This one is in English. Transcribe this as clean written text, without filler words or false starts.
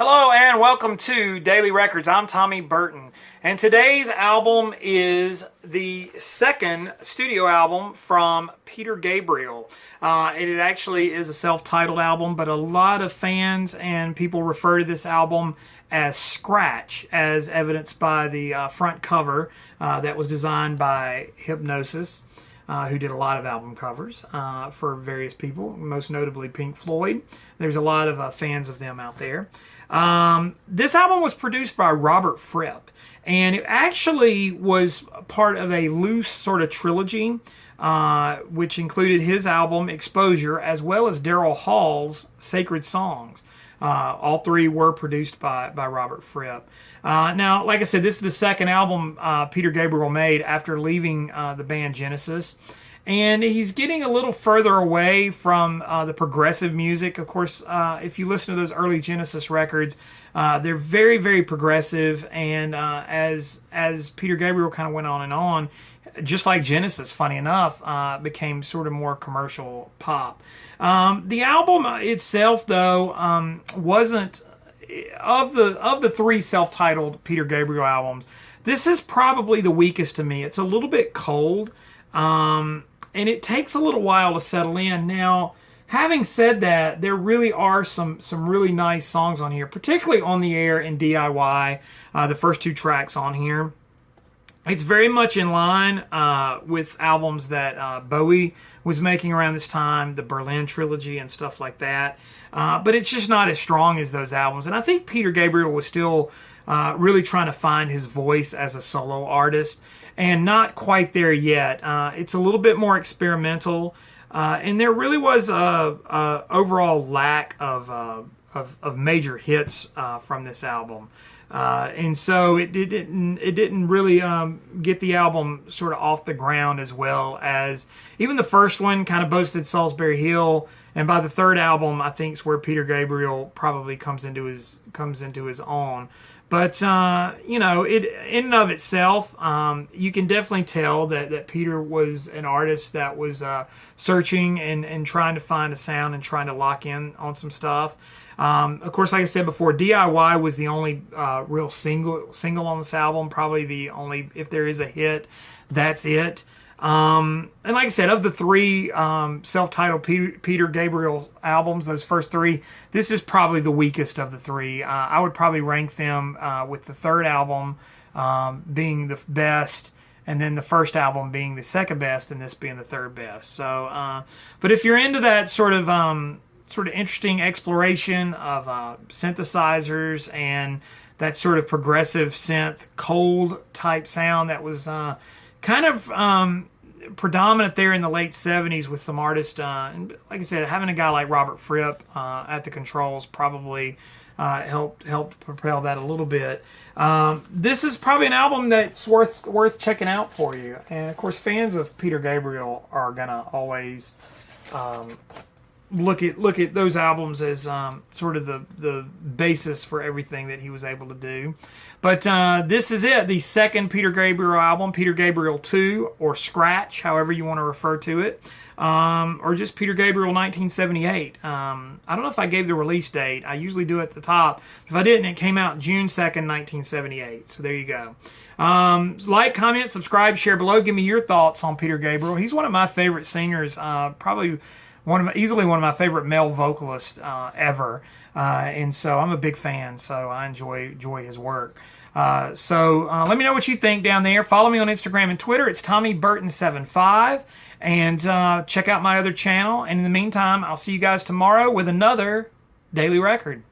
Hello and welcome to Daily Records. I'm Tommy Burton, and today's album is the second studio album from Peter Gabriel. It actually is a self-titled album, but a lot of fans and people refer to this album as Scratch, as evidenced by the front cover that was designed by Hypnosis, who did a lot of album covers for various people, most notably Pink Floyd. There's a lot of fans of them out there. This album was produced by Robert Fripp, and it actually was part of a loose sort of trilogy, which included his album Exposure as well as Daryl Hall's Sacred Songs. All three were produced by Robert Fripp. Now, like I said, this is the second album Peter Gabriel made after leaving the band Genesis. And he's getting a little further away from the progressive music. Of course, if you listen to those early Genesis records, they're very, very progressive. And as Peter Gabriel kind of went on and on, just like Genesis, funny enough, became sort of more commercial pop. The album itself, though, wasn't of the three self-titled Peter Gabriel albums. This is probably the weakest to me. It's a little bit cold. And it takes a little while to settle in. Now, having said that, there really are some really nice songs on here, particularly On the Air and DIY, the first two tracks on here. It's very much in line with albums that Bowie was making around this time, the Berlin Trilogy and stuff like that. But it's just not as strong as those albums. And I think Peter Gabriel was still really trying to find his voice as a solo artist, and not quite there yet. It's a little bit more experimental, and there really was a overall lack of major hits from this album, and so it didn't really get the album sort of off the ground as well as even the first one kind of boasted Salisbury Hill. And by the third album, I think is where Peter Gabriel probably comes into his own. But, you know, it in and of itself, you can definitely tell that Peter was an artist that was searching and trying to find a sound and trying to lock in on some stuff. Of course, like I said before, DIY was the only real single on this album, probably the only, if there is a hit, that's it. And like I said, of the three self-titled Peter Gabriel albums, those first three, this is probably the weakest of the three. I would probably rank them with the third album being the best, and then the first album being the second best, and this being the third best. So, but if you're into that sort of interesting exploration of synthesizers and that sort of progressive synth, cold type sound that was kind of predominant there in the late 70s with some artists. And like I said, having a guy like Robert Fripp at the controls probably helped propel that a little bit. This is probably an album that's worth checking out for you. And of course, fans of Peter Gabriel are gonna always look at those albums as sort of the basis for everything that he was able to do. But this is it, the second Peter Gabriel album, Peter Gabriel 2, or Scratch, however you want to refer to it, or just Peter Gabriel 1978. I don't know if I gave the release date. I usually do at the top. If I didn't, it came out June 2nd, 1978. So there you go. Like, comment, subscribe, share below. Give me your thoughts on Peter Gabriel. He's one of my favorite singers, probably easily one of my favorite male vocalists ever, and so I'm a big fan. So I enjoy his work. So let me know what you think down there. Follow me on Instagram and Twitter. It's TommyBurton75, and check out my other channel. And in the meantime, I'll see you guys tomorrow with another Daily Record.